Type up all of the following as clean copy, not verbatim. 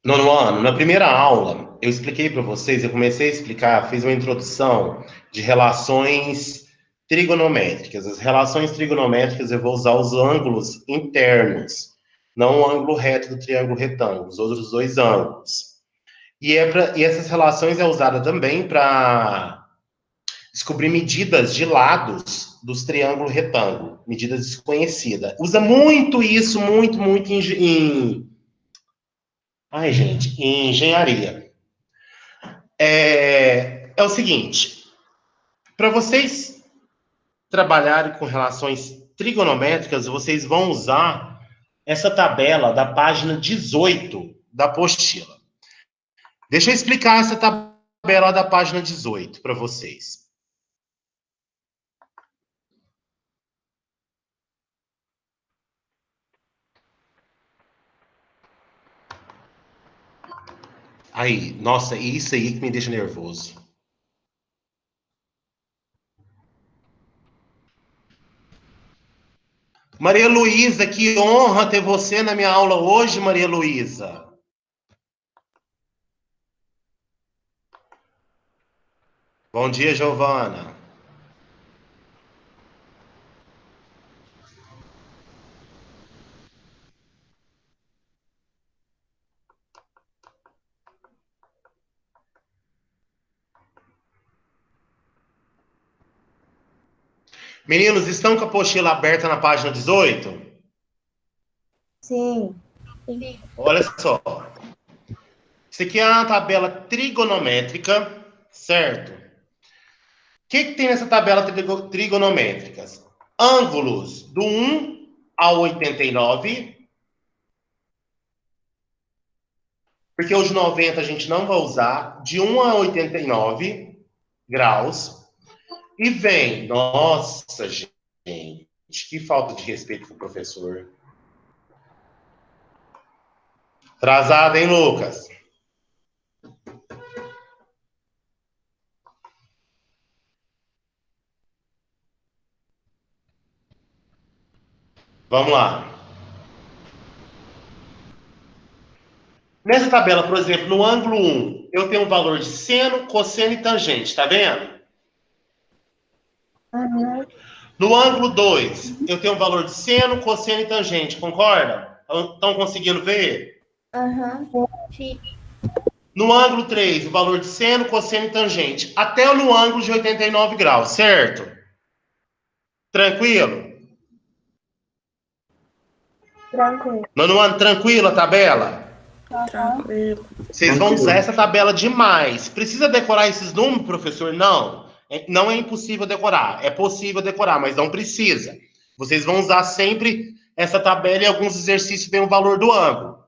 Nono ano, na primeira aula, eu expliquei para vocês, eu comecei a explicar, fiz uma introdução de relações trigonométricas. As relações trigonométricas eu vou usar os ângulos internos, não o ângulo reto do triângulo retângulo, os outros dois ângulos. E essas relações é usada também para descobrir medidas de lados dos triângulos retângulo, medidas desconhecidas. Usa muito isso, muito ai, gente, em engenharia. É o seguinte, para vocês trabalharem com relações trigonométricas, vocês vão usar essa tabela da página 18 da apostila. Deixa eu explicar essa tabela da página 18 para vocês. Aí, nossa, isso aí que me deixa nervoso. Maria Luísa, que honra ter você na minha aula hoje, Maria Luísa. Bom dia, Giovana. Meninos, estão com a apostila aberta na página 18? Sim. Olha só. Isso aqui é uma tabela trigonométrica, certo? O que tem nessa tabela trigonométrica? Ângulos do 1 ao 89. Porque os 90 a gente não vai usar. De 1 a 89 graus. E vem, nossa, gente, que falta de respeito com o professor. Atrasado, hein, Lucas? Vamos lá. Nessa tabela, por exemplo, no ângulo 1, eu tenho um valor de seno, cosseno e tangente, tá vendo? Uhum. No ângulo 2, eu tenho um valor de seno, cosseno e tangente, concorda? Estão conseguindo ver? Uhum. Sim. No ângulo 3, o valor de seno, cosseno e tangente. Até no ângulo de 89 graus, certo? Tranquilo? Tranquilo. Nono ano, tranquilo a tabela? Tranquilo. Vocês vão usar essa tabela demais. Precisa decorar esses números, professor? Não. Não é impossível decorar. É possível decorar, mas não precisa. Vocês vão usar sempre essa tabela e alguns exercícios têm o valor do ângulo.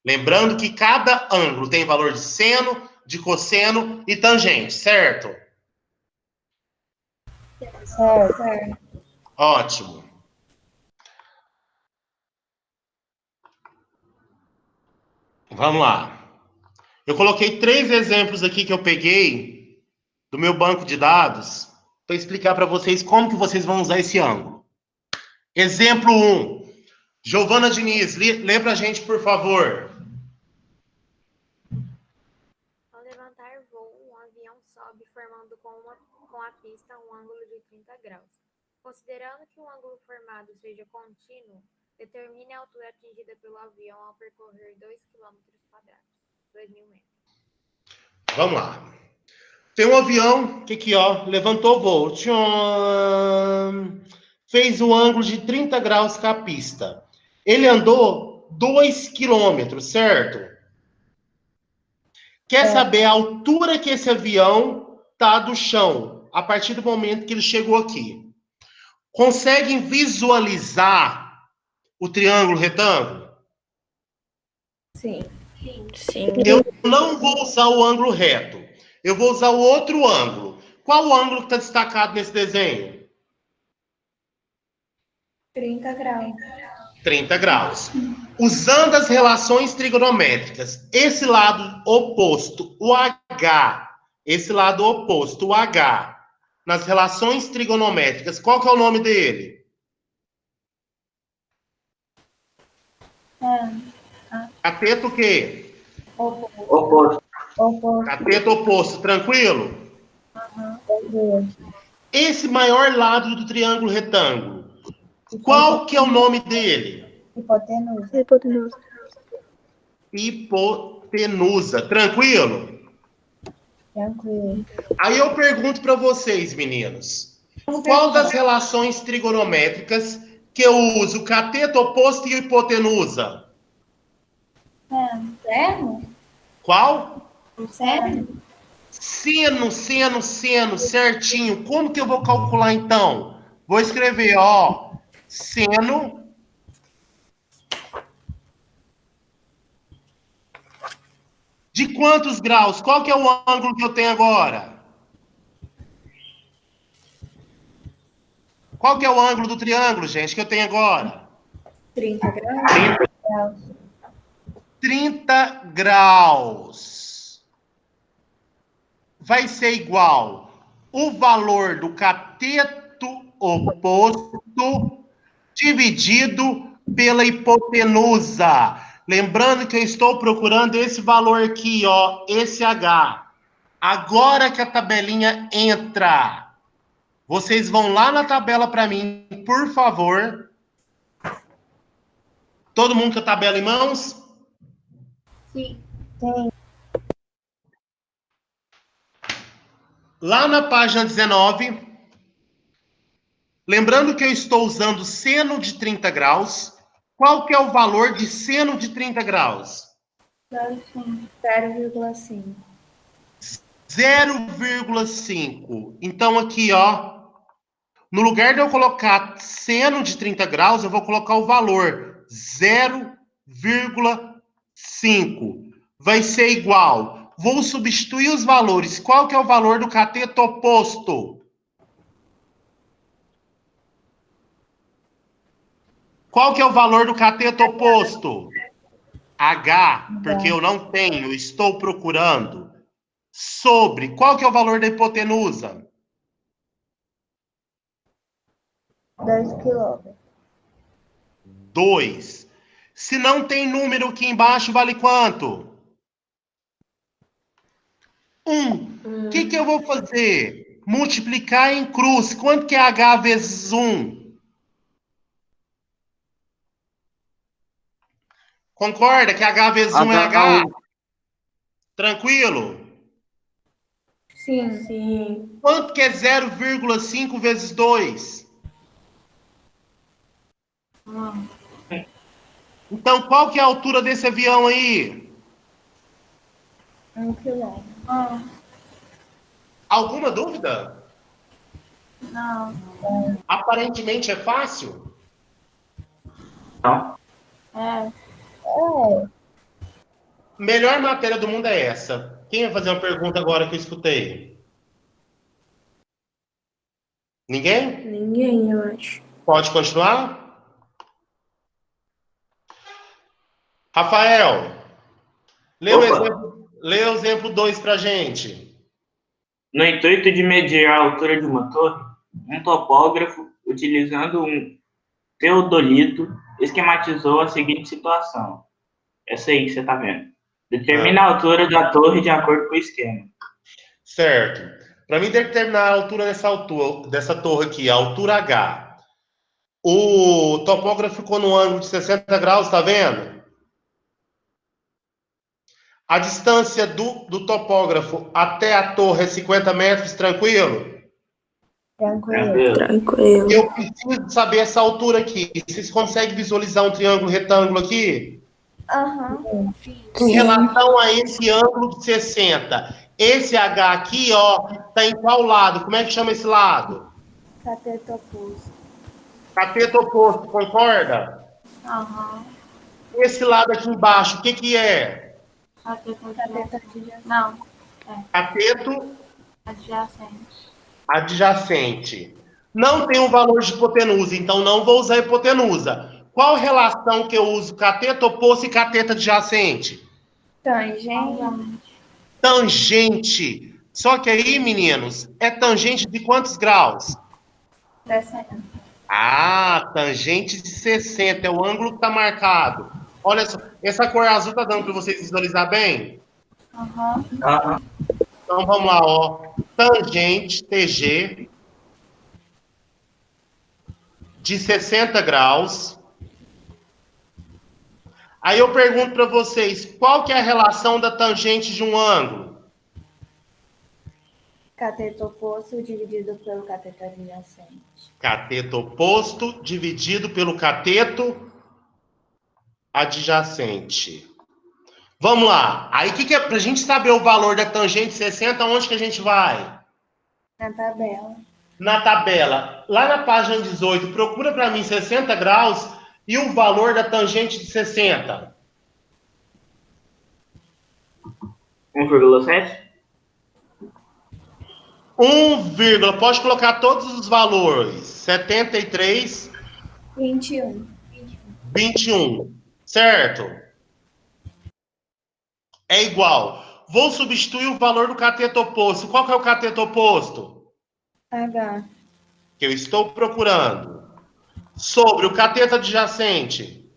Lembrando que cada ângulo tem valor de seno, de cosseno e tangente, certo? Certo. Ótimo. Vamos lá. Eu coloquei 3 exemplos aqui que eu peguei do meu banco de dados para explicar para vocês como que vocês vão usar esse ângulo. Exemplo 1. Giovana Diniz, lê pra gente, por favor. Ao levantar voo, um avião sobe formando com a pista um ângulo de 30 graus. Considerando que o ângulo formado seja contínuo, determine a altura atingida pelo avião ao percorrer 2 km², 2.000 metros. Vamos lá. Tem um avião que aqui, ó, levantou o voo. Tchum, fez o ângulo de 30 graus com a pista. Ele andou 2 quilômetros, certo? Quer saber a altura que esse avião tá do chão, a partir do momento que ele chegou aqui. Conseguem visualizar o triângulo retângulo? Sim. Sim. Eu não vou usar o ângulo reto. Eu vou usar o outro ângulo. Qual o ângulo que está destacado nesse desenho? 30 graus. 30 graus. Usando as relações trigonométricas, esse lado oposto, o H, esse lado oposto, o H, nas relações trigonométricas, qual que é o nome dele? Cateto o quê? Oposto. Oposto. Cateto oposto, tranquilo? Tranquilo. Esse maior lado do triângulo retângulo, qual que é o nome dele? Hipotenusa. Hipotenusa. Hipotenusa, tranquilo? Tranquilo. Aí eu pergunto para vocês, meninos, qual das relações trigonométricas que eu uso cateto oposto e hipotenusa? Seno? Qual? Seno? Seno, certinho. Como que eu vou calcular então? Vou escrever, ó, seno de quantos graus? Qual que é o ângulo que eu tenho agora? Qual que é o ângulo do triângulo, gente, que eu tenho agora? 30 graus. 30 graus. Vai ser igual o valor do cateto oposto dividido pela hipotenusa. Lembrando que eu estou procurando esse valor aqui, ó, esse H. Agora que a tabelinha entra, vocês vão lá na tabela para mim, por favor. Todo mundo com a tabela em mãos? Sim. Lá na página 19, lembrando que eu estou usando seno de 30 graus, qual que é o valor de seno de 30 graus? 0,5. 0,5. Então aqui, ó, no lugar de eu colocar seno de 30 graus, eu vou colocar o valor 0,5. Vai ser igual. Vou substituir os valores. Qual que é o valor do cateto oposto? Qual que é o valor do cateto oposto? H, porque eu não tenho, eu estou procurando. Sobre, qual que é o valor da hipotenusa? 2 quilômetros. 2. Se não tem número aqui embaixo, vale quanto? 1. O que eu vou fazer? Multiplicar em cruz. Quanto que é H vezes 1? Concorda que H vezes 1 é H? Tranquilo? Sim. Sim. Quanto que é 0,5 vezes 2? Então, qual que é a altura desse avião aí? 1 quilômetro. Alguma dúvida? Não. Aparentemente é fácil. Não. É. Melhor matéria do mundo é essa. Quem vai fazer uma pergunta agora que eu escutei? Ninguém? Ninguém, eu acho. Pode continuar? Rafael, lê o exemplo 2 para gente. No intuito de medir a altura de uma torre, um topógrafo, utilizando um teodolito, esquematizou a seguinte situação. Essa aí que você está vendo. Determina a altura da torre de acordo com o esquema. Certo. Para mim determinar a altura dessa torre aqui, a altura H, o topógrafo ficou no ângulo de 60 graus, tá vendo? A distância do topógrafo até a torre é 50 metros, tranquilo? Tranquilo. Tranquilo. Eu preciso saber essa altura aqui. Vocês conseguem visualizar um triângulo retângulo aqui? Aham. Em relação a esse ângulo de 60, esse H aqui, ó, tá em qual lado? Como é que chama esse lado? Cateto oposto. Cateto oposto, concorda? Aham. Esse lado aqui embaixo, o que que é? Cateto adjacente. Não. Cateto Adjacente. adjacente. Não tem um valor de hipotenusa, então não vou usar hipotenusa. Qual relação que eu uso cateto oposto e cateto adjacente? Tangente. Tangente. Só que aí, meninos, é tangente de quantos graus? 60. Ah, tangente de 60, é o ângulo que está marcado. Olha só, essa cor azul tá dando para vocês visualizar bem? Aham. Então vamos lá, ó. Tangente TG de 60 graus. Aí eu pergunto para vocês, qual que é a relação da tangente de um ângulo? Cateto oposto dividido pelo cateto adjacente. Cateto oposto dividido pelo cateto adjacente. Vamos lá. Aí, que é, pra gente saber o valor da tangente 60, onde que a gente vai? Na tabela. Na tabela. Lá na página 18, procura para mim 60 graus e o valor da tangente de 60. 1,7? Pode colocar todos os valores. 73, 21. 21. Certo? É igual. Vou substituir o valor do cateto oposto. Qual que é o cateto oposto? H. Que eu estou procurando. Sobre o cateto adjacente.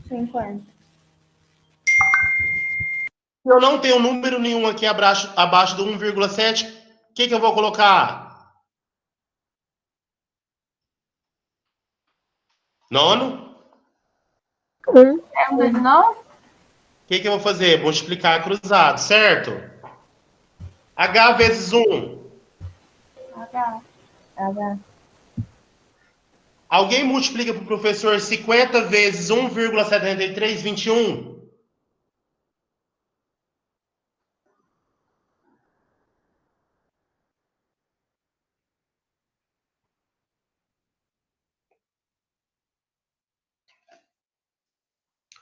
50. Se eu não tenho número nenhum aqui abaixo do 1,7, o que eu vou colocar? Nono? É de novo? O que eu vou fazer? Multiplicar cruzado, certo? H vezes 1. H. Alguém multiplica para o professor 50 vezes 1,73, 21?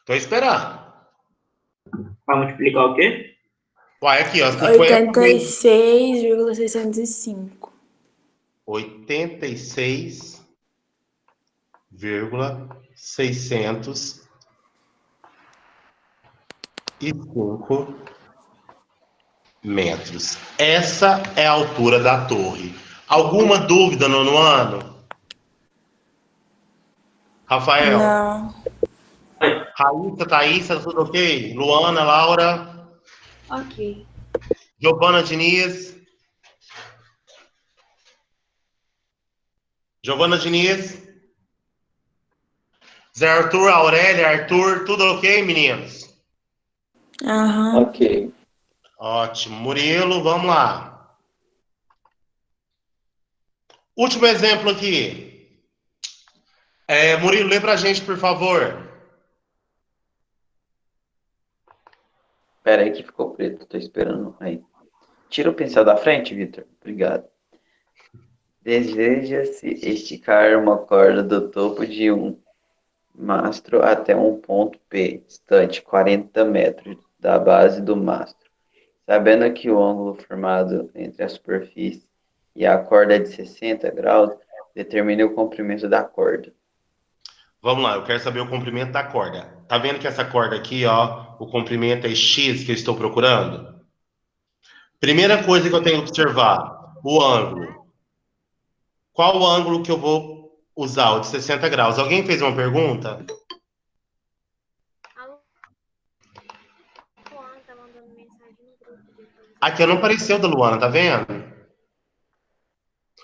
Estou esperando. Vai multiplicar o quê? Uai, aqui, ó. 50 vezes 86,605. 86,605 metros. Essa é a altura da torre. Alguma dúvida, nono ano? Rafael? Não. Raíssa, Thaísa, tudo ok? Luana, Laura? Ok. Giovana Diniz? Giovana Diniz? Zé Arthur, Aurélia, Arthur, tudo ok, meninos? Aham. Ok. Ótimo. Murilo, vamos lá. Último exemplo aqui. Murilo, lê pra gente, por favor. Pera aí que ficou preto, tô esperando. Aí. Tira o pincel da frente, Vitor. Obrigado. Deseja-se esticar uma corda do topo de um mastro até um ponto P, distante 40 metros da base do mastro. Sabendo que o ângulo formado entre a superfície e a corda é de 60 graus, determine o comprimento da corda. Vamos lá, eu quero saber o comprimento da corda. Tá vendo que essa corda aqui, ó, o comprimento é X que eu estou procurando? Primeira coisa que eu tenho que observar, o ângulo. Qual o ângulo que eu vou usar? O de 60 graus. Alguém fez uma pergunta? A Luana tá mandando mensagem no grupo. Aqui não apareceu da Luana, tá vendo?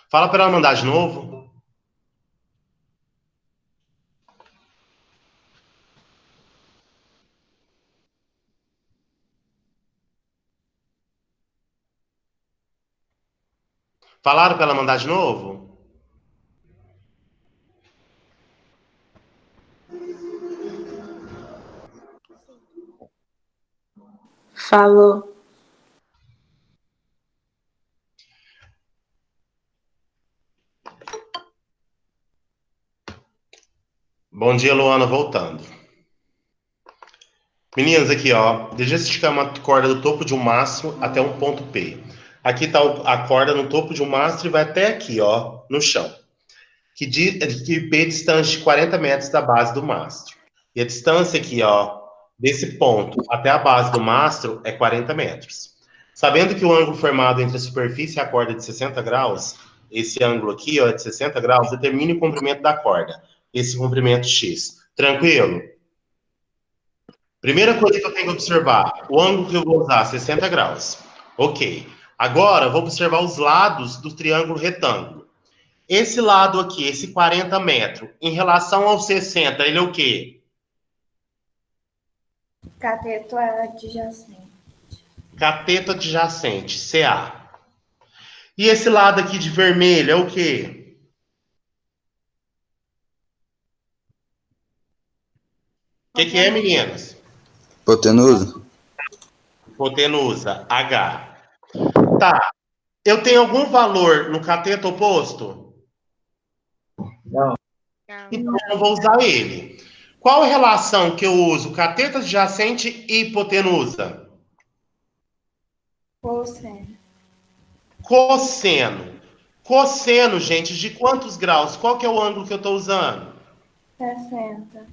Fala para ela mandar de novo. Falaram para ela mandar de novo? Falou. Bom dia, Luana, voltando. Meninas, aqui, ó. Deixa eu esticar uma corda do topo de um mastro até um ponto P. Aqui está a corda no topo de um mastro e vai até aqui, ó, no chão. Que P distante de 40 metros da base do mastro. E a distância aqui, ó, desse ponto até a base do mastro é 40 metros. Sabendo que o ângulo formado entre a superfície e a corda é de 60 graus, esse ângulo aqui, ó, é de 60 graus, determine o comprimento da corda. Esse comprimento X. Tranquilo? Primeira coisa que eu tenho que observar, o ângulo que eu vou usar, 60 graus. Ok. Agora, eu vou observar os lados do triângulo retângulo. Esse lado aqui, esse 40 metros, em relação ao 60, ele é o quê? Cateto adjacente. Cateto adjacente, CA. E esse lado aqui de vermelho é o quê? O que é, meninas? Hipotenusa? Hipotenusa, H. Tá. Eu tenho algum valor no cateto oposto? Não. Não. Então, eu vou usar ele. Qual a relação que eu uso? Cateto adjacente e hipotenusa? Cosseno. Cosseno. Cosseno, gente, de quantos graus? Qual que é o ângulo que eu estou usando? 60.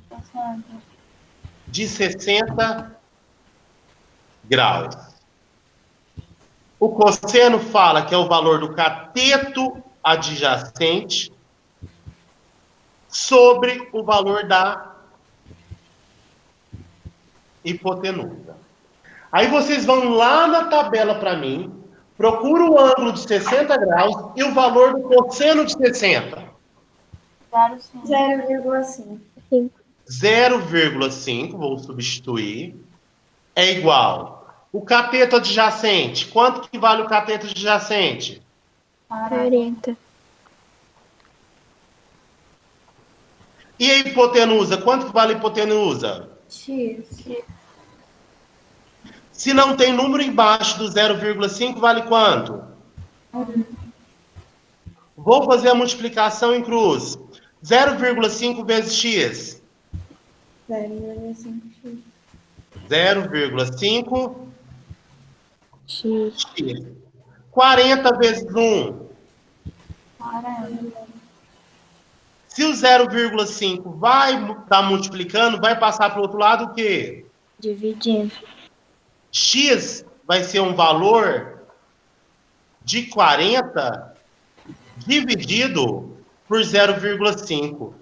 De 60 graus. O cosseno fala que é o valor do cateto adjacente sobre o valor da hipotenusa. Aí vocês vão lá na tabela para mim, procura o ângulo de 60 graus e o valor do cosseno de 60. 0,5. 0,5, vou substituir, é igual. O cateto adjacente, quanto que vale o cateto adjacente? 40. E a hipotenusa, quanto que vale a hipotenusa? X. Se não tem número embaixo do 0,5, vale quanto? Vou fazer a multiplicação em cruz. 0,5 vezes x. 0,5x. 0,5 X. x. 40 vezes 1. 40. Se o 0,5 vai estar multiplicando, vai passar para o outro lado o quê? Dividindo. X vai ser um valor de 40 dividido por 0,5.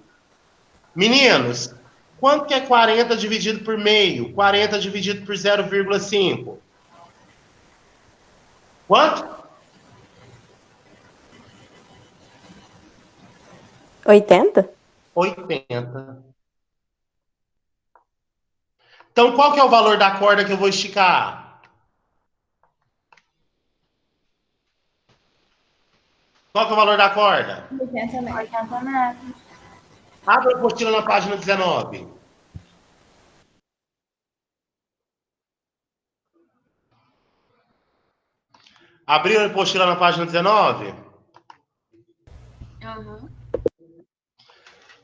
Meninos, quanto que é 40 dividido por meio? 40 dividido por 0,5? Quanto? 80? 80. Então, qual que é o valor da corda que eu vou esticar? Qual que é o valor da corda? 80 metros. Abra a apostila na página 19. Abriram a apostila na página 19?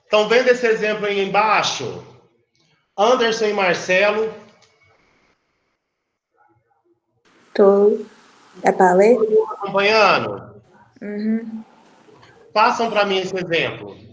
Estão vendo esse exemplo aí embaixo? Anderson e Marcelo. Tô. Dá pra ler? Acompanhando? Uhum. Façam para mim esse exemplo.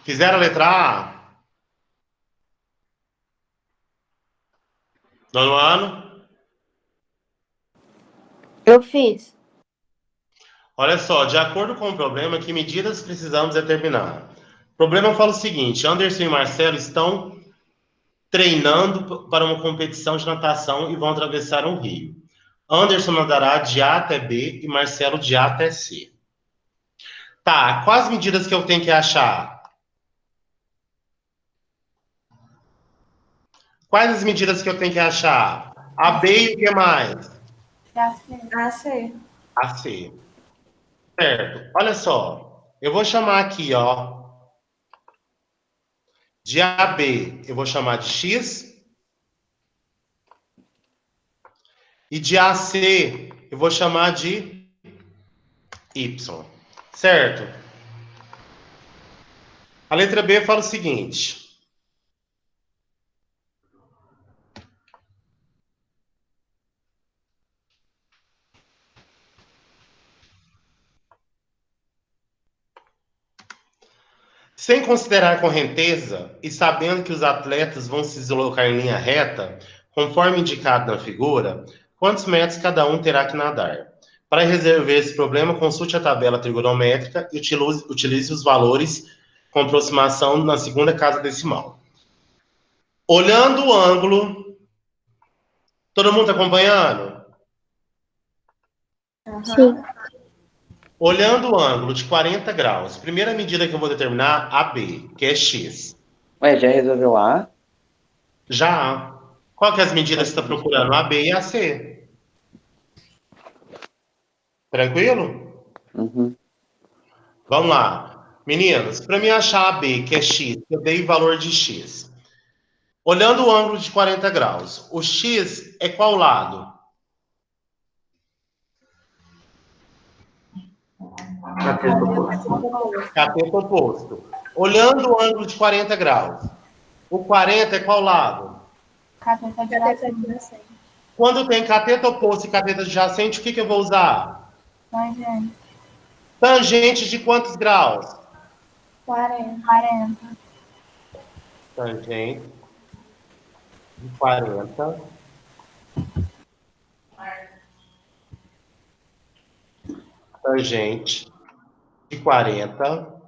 Fizeram a letra A? Nono ano? Eu fiz. Olha só, de acordo com o problema, que medidas precisamos determinar? O problema fala o seguinte: Anderson e Marcelo estão treinando para uma competição de natação e vão atravessar um rio. Anderson nadará de A até B e Marcelo de A até C. Tá, quais medidas que eu tenho que achar? Quais as medidas que eu tenho que achar? A, B e o que mais? AC. A, C. Certo. Olha só, eu vou chamar aqui, ó, de AB, eu vou chamar de X, e de AC, eu vou chamar de Y. Certo? A letra B fala o seguinte: sem considerar a correnteza e sabendo que os atletas vão se deslocar em linha reta, conforme indicado na figura, quantos metros cada um terá que nadar? Para resolver esse problema, consulte a tabela trigonométrica e utilize os valores com aproximação na segunda casa decimal. Olhando o ângulo, todo mundo está acompanhando? Sim. Olhando o ângulo de 40 graus, primeira medida que eu vou determinar, AB, que é X. Ué, já resolveu A? Já. Qual que é as medidas que você está procurando? A, B e a C. Tranquilo? Uhum. Vamos lá. Meninos, para mim achar a B, que é X, eu dei valor de X. Olhando o ângulo de 40 graus, o X é qual lado? Cateto oposto. Olhando o ângulo de 40 graus, o 40 é qual lado? Cateto adjacente. Quando tem cateto oposto e cateto adjacente, o que eu vou usar? Tangente. Tangente de quantos graus? 40. Tangente de 40. Tangente de 40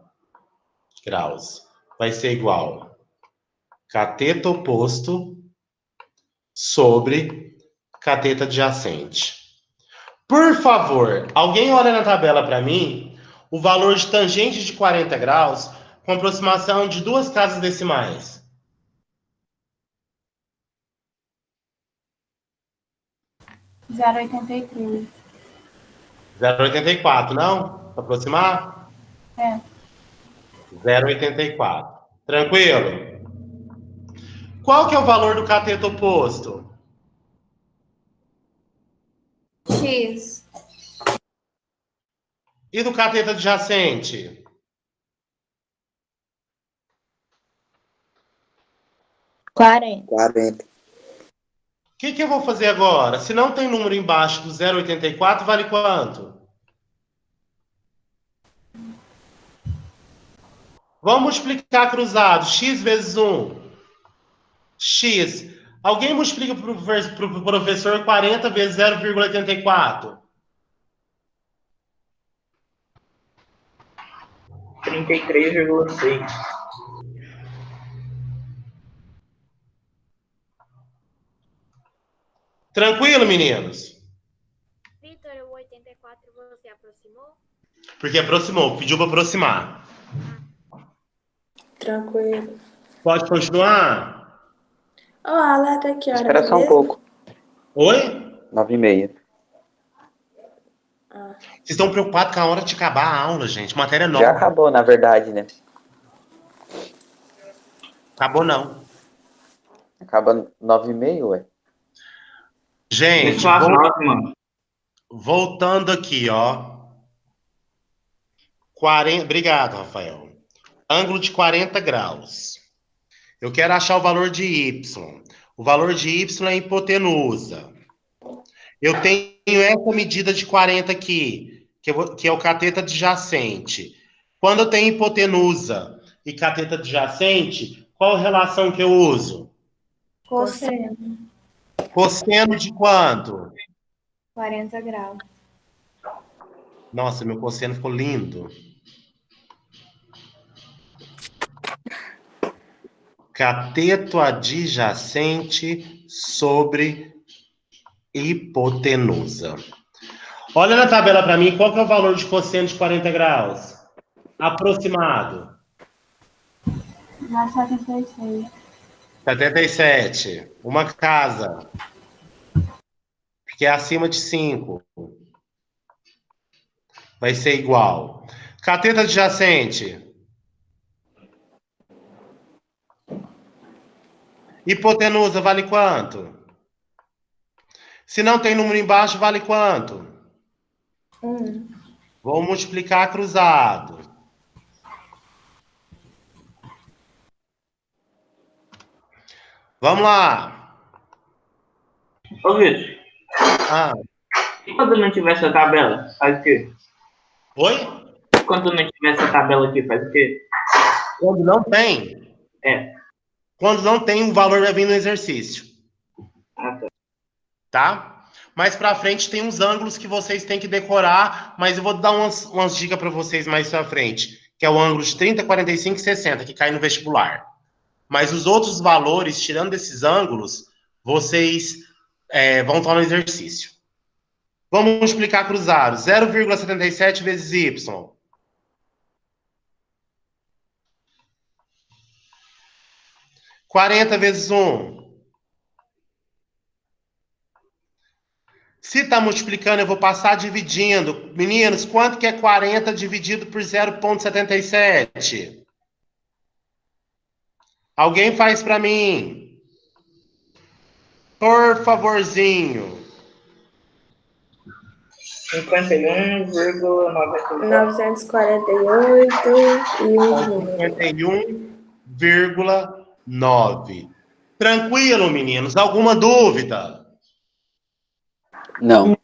graus. Vai ser igual cateto oposto sobre cateto adjacente. Por favor, alguém olha na tabela para mim o valor de tangente de 40 graus com aproximação de duas casas decimais. 0,83. 0,84, não? Para aproximar? É. 0,84. Tranquilo? Qual que é o valor do cateto oposto? X. E do cateto adjacente? 40. 40. O que eu vou fazer agora? Se não tem número embaixo do 0,84, vale quanto? Vamos multiplicar cruzado. X vezes 1. X. Alguém multiplica para o professor 40 vezes 0,84. 33,6. Tranquilo, meninos? Vitor, o 84 você aproximou? Porque aproximou, pediu para aproximar. Tranquilo. Pode continuar? Ó, a letra que hora Espera só um mesmo? pouco. Oi? 9h30. Vocês estão preocupados com a hora de acabar a aula, gente. Matéria nova. Já acabou, na verdade, né? Acabou, não. Acaba 9h30, ué. Gente, Isso às 9, mano. voltando aqui, ó. 40... Obrigado, Rafael. Ângulo de 40 graus. Eu quero achar o valor de Y. O valor de Y é hipotenusa. Eu tenho essa medida de 40 aqui, que é o cateto adjacente. Quando eu tenho hipotenusa e cateto adjacente, qual relação que eu uso? Cosseno. Cosseno de quanto? 40 graus. Nossa, meu cosseno ficou lindo. Cateto adjacente sobre hipotenusa. Olha na tabela para mim, qual que é o valor de cosseno de 40 graus? Aproximado. Já 76. 77. Uma casa. Porque é acima de 5. Vai ser igual. Cateto adjacente. Hipotenusa vale quanto? Se não tem número embaixo, vale quanto? 1. Vou multiplicar cruzado. Vamos lá. Ô, Vitor, Ah, e quando não tiver essa tabela, faz o quê? oi? Quando não tiver essa tabela aqui, faz o quê? Quando não tem. É. Quando não tem, o valor vai vir no exercício. Ah, tá. Tá? Mais pra frente tem uns ângulos que vocês têm que decorar, mas eu vou dar umas dicas para vocês mais pra frente, que é o ângulo de 30, 45 e 60, que cai no vestibular. Mas os outros valores, tirando esses ângulos, vocês vão estar no exercício. Vamos multiplicar cruzado. 0,77 vezes y. 40 vezes 1. Se está multiplicando, eu vou passar dividindo. Meninos, quanto que é 40 dividido por 0,77? Alguém faz para mim? Por favorzinho. 51,9. 948 e uns números. 51,9. Tranquilo, meninos? Alguma dúvida? Não.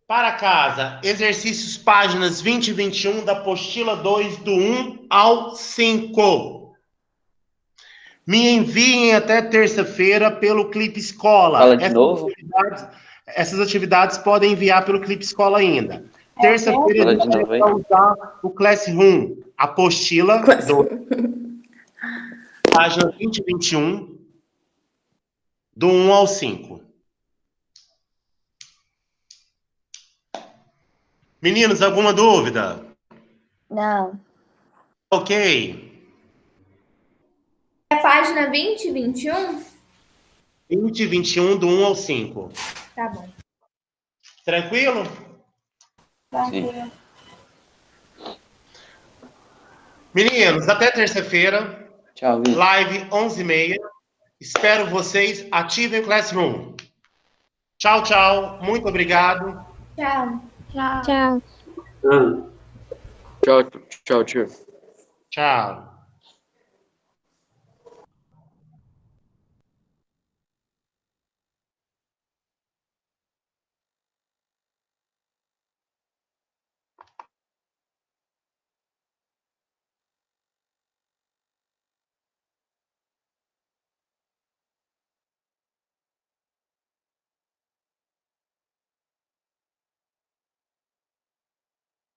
Para casa, exercícios páginas 20 e 21 da apostila 2, do 1 ao 5. Me enviem até terça-feira pelo Clipe Escola. Fala de novo. Essas atividades podem enviar pelo Clipe Escola ainda. Terça-feira a gente vai usar o Classroom, apostila 2, página 20 e 21, do 1 ao 5. Meninos, alguma dúvida? Não. Ok. É página 20 e 21? 20 e 21, do 1 ao 5. Tá bom. Tranquilo? Tranquilo. Meninos, até terça-feira. Tchau, Vitor. Live 11h30. Espero vocês. Ativem o Classroom. Tchau, tchau. Muito obrigado. Tchau. Tchau. Tchau, tchau, tio. Tchau.